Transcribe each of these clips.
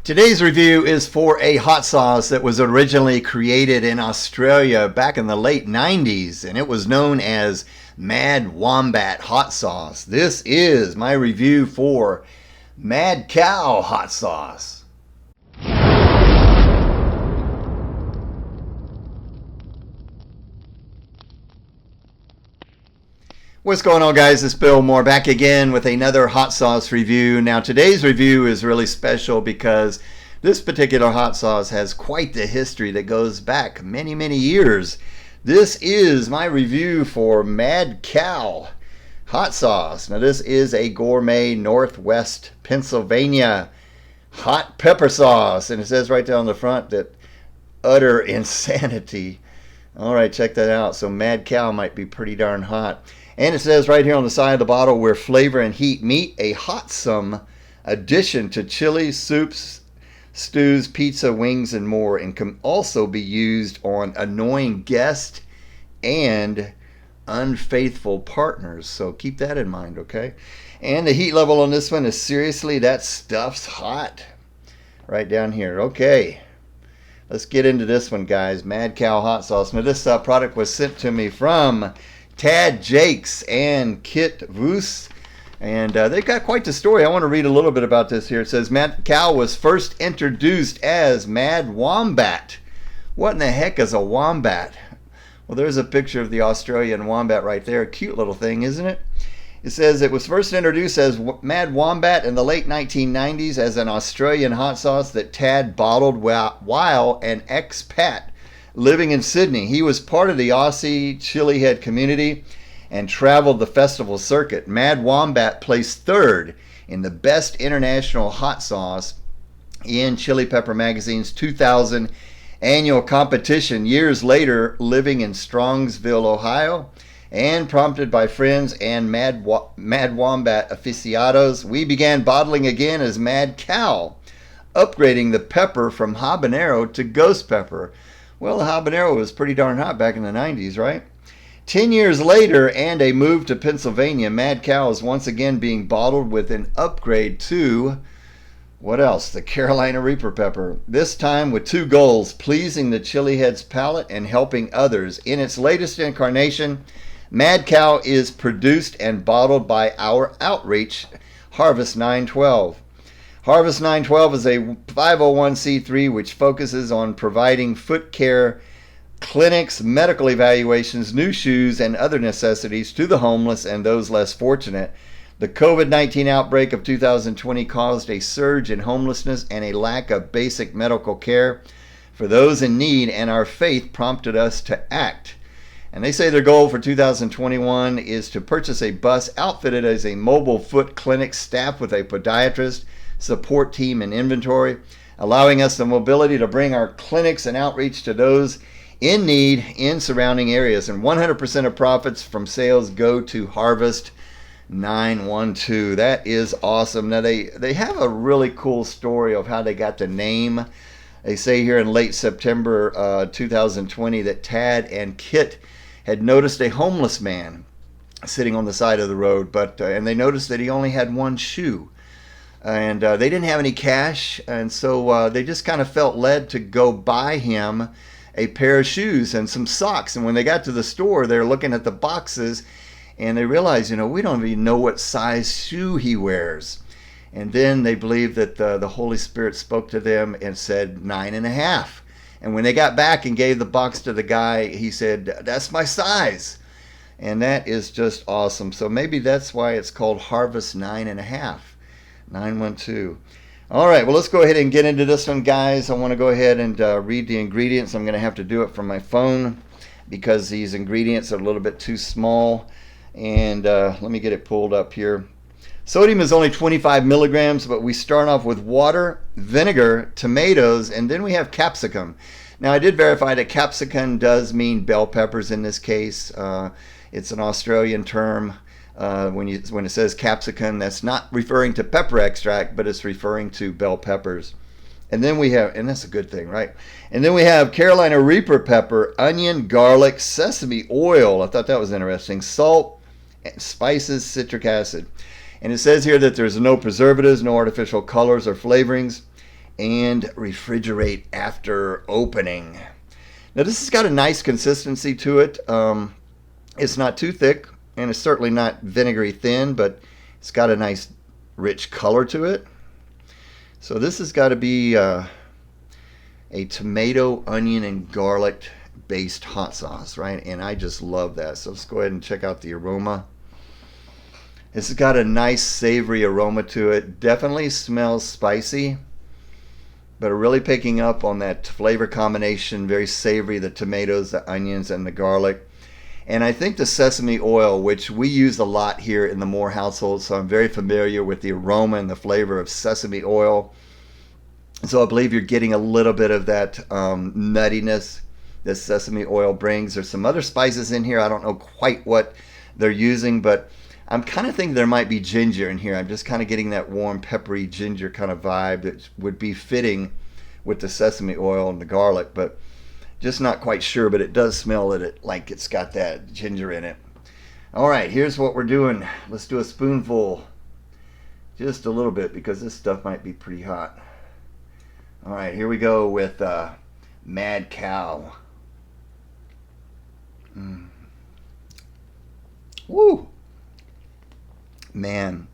Today's review is for a hot sauce that was originally created in Australia back in the late 90s, and it was known as Mad Wombat hot sauce. This is my review for Mad Cow hot sauce. What's going on, guys? It's Bill Moore back again with another hot sauce review. Now, today's review is really special because this particular hot sauce has quite the history that goes back many, many years. This is my review for Mad Cow hot sauce. Now, this is a gourmet Northwest Pennsylvania hot pepper sauce, and it says right down the front that utter insanity. All right, check that out. So Mad Cow might be pretty darn hot. And it says right here on the side of the bottle, where flavor and heat meet, a hotsome addition to chili, soups, stews, pizza, wings, and more, and can also be used on annoying guests and unfaithful partners. So keep that in mind, okay? And the heat level on this one is seriously, that stuff's hot. Right down here. Okay. Let's get into this one, guys. Mad Cow hot sauce. Now, this product was sent to me from Tad Jakes and Kit Voos, and they've got quite the story. I want to read a little bit about this here. It says Mad Cow was first introduced as Mad Wombat. What in the heck is a wombat? Well, there's a picture of the Australian wombat right there. Cute little thing, isn't it? It says it was first introduced as Mad Wombat in the late 1990s as an Australian hot sauce that Tad bottled while an expat living in Sydney. He was part of the Aussie chili head community and traveled the festival circuit. Mad Wombat placed third in the best international hot sauce in Chili Pepper Magazine's 2000 annual competition. Years later, living in Strongsville, Ohio, and prompted by friends and Mad Wombat aficionados, we began bottling again as Mad Cow, upgrading the pepper from habanero to ghost pepper. Well, the habanero was pretty darn hot back in the 90s, right? 10 years later, and a move to Pennsylvania, Mad Cow is once again being bottled with an upgrade to, what else? The Carolina Reaper pepper. This time with two goals, pleasing the chili head's palate and helping others. In its latest incarnation, Mad Cow is produced and bottled by our outreach, Harvest 912. Harvest 912 is a 501c3 which focuses on providing foot care clinics, medical evaluations, new shoes, and other necessities to the homeless and those less fortunate. The COVID-19 outbreak of 2020 caused a surge in homelessness and a lack of basic medical care for those in need, and our faith prompted us to act. And they say their goal for 2021 is to purchase a bus outfitted as a mobile foot clinic staffed with a podiatrist, support team, and inventory, allowing us the mobility to bring our clinics and outreach to those in need in surrounding areas. And 100% of profits from sales go to Harvest 912. That is awesome. Now, they have a really cool story of how they got the name. They say here in late September 2020 that Tad and Kit had noticed a homeless man sitting on the side of the road, and they noticed that he only had one shoe. And they didn't have any cash, and so they just kind of felt led to go buy him a pair of shoes and some socks. And when they got to the store, they're looking at the boxes, and they realized, we don't even know what size shoe he wears. And then they believed that the Holy Spirit spoke to them and said 9.5. And when they got back and gave the box to the guy, he said, "That's my size." And that is just awesome. So maybe that's why it's called Harvest 9.5. 912. All right, well, let's go ahead and get into this one, guys. I want to go ahead and read the ingredients. I'm going to have to do it from my phone because these ingredients are a little bit too small. And let me get it pulled up here. Sodium is only 25 milligrams, but we start off with water, vinegar, tomatoes, and then we have capsicum. Now, I did verify that capsicum does mean bell peppers in this case. It's an Australian term. When it says capsicum, that's not referring to pepper extract, but it's referring to bell peppers. And then we have, and that's a good thing, right? And then we have Carolina Reaper pepper, onion, garlic, sesame oil. I thought that was interesting. Salt, spices, citric acid. And it says here that there's no preservatives, no artificial colors or flavorings. and refrigerate after opening. Now this has got a nice consistency to it. It's not too thick, and it's certainly not vinegary thin, but it's got a nice rich color to it. So this has got to be a tomato, onion, and garlic based hot sauce, right? And I just love that. So let's go ahead and check out the aroma. It's got a nice savory aroma to it. Definitely smells spicy, but really picking up on that flavor combination, very savory, the tomatoes, the onions, and the garlic. And I think the sesame oil, which we use a lot here in the Moore household, so I'm very familiar with the aroma and the flavor of sesame oil. So I believe you're getting a little bit of that nuttiness that sesame oil brings. There's some other spices in here. I don't know quite what they're using, but I'm kind of thinking there might be ginger in here. I'm just kind of getting that warm, peppery ginger kind of vibe that would be fitting with the sesame oil and the garlic, but just not quite sure. But it does smell it like it's got that ginger in it. All right, here's what we're doing. Let's do a spoonful, just a little bit, because this stuff might be pretty hot. All right, here we go with Mad Cow. Woo! Man,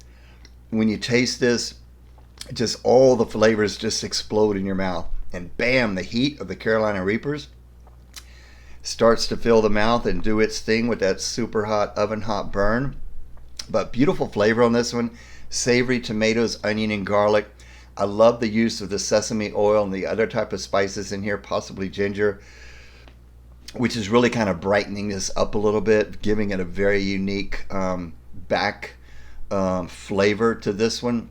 when you taste this, just all the flavors just explode in your mouth. And bam, the heat of the Carolina Reapers starts to fill the mouth and do its thing with that super hot oven hot burn. But beautiful flavor on this one. Savory tomatoes, onion, and garlic. I love the use of the sesame oil and the other type of spices in here, possibly ginger, which is really kind of brightening this up a little bit, giving it a very unique back flavor to this one.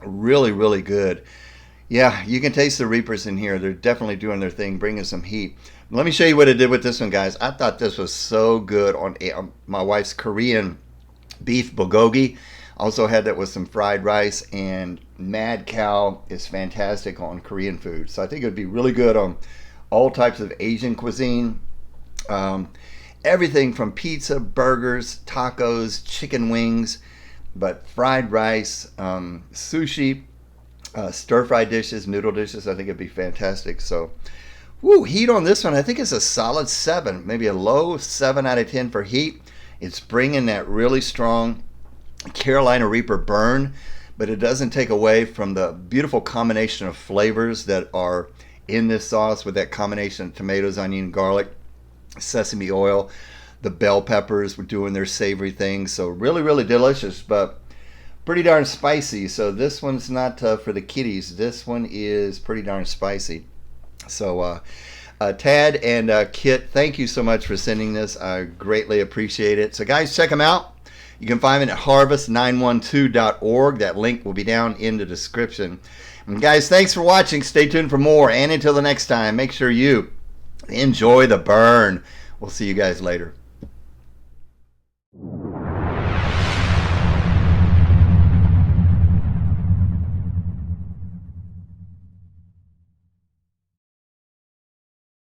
Really, really good. Yeah, you can taste the Reapers in here. They're definitely doing their thing, bringing some heat. Let me show you what I did with this one, guys. I thought this was so good on my wife's Korean beef bulgogi. Also had that with some fried rice, and Mad Cow is fantastic on Korean food. So I think it would be really good on all types of Asian cuisine. Everything from pizza, burgers, tacos, chicken wings, but fried rice, sushi, stir-fry dishes, noodle dishes, I think it'd be fantastic. So, woo, heat on this one, I think it's a solid 7, maybe a low 7 out of 10 for heat. It's bringing that really strong Carolina Reaper burn, but it doesn't take away from the beautiful combination of flavors that are in this sauce with that combination of tomatoes, onion, garlic, sesame oil. The bell peppers were doing their savory thing. So really, really delicious, but pretty darn spicy. So this one's not for the kiddies. This one is pretty darn spicy. So Tad and Kit, thank you so much for sending this. I greatly appreciate it. So guys, check them out. You can find them at harvest912.org. That link will be down in the description. And guys, thanks for watching. Stay tuned for more. And until the next time, make sure you enjoy the burn. We'll see you guys later.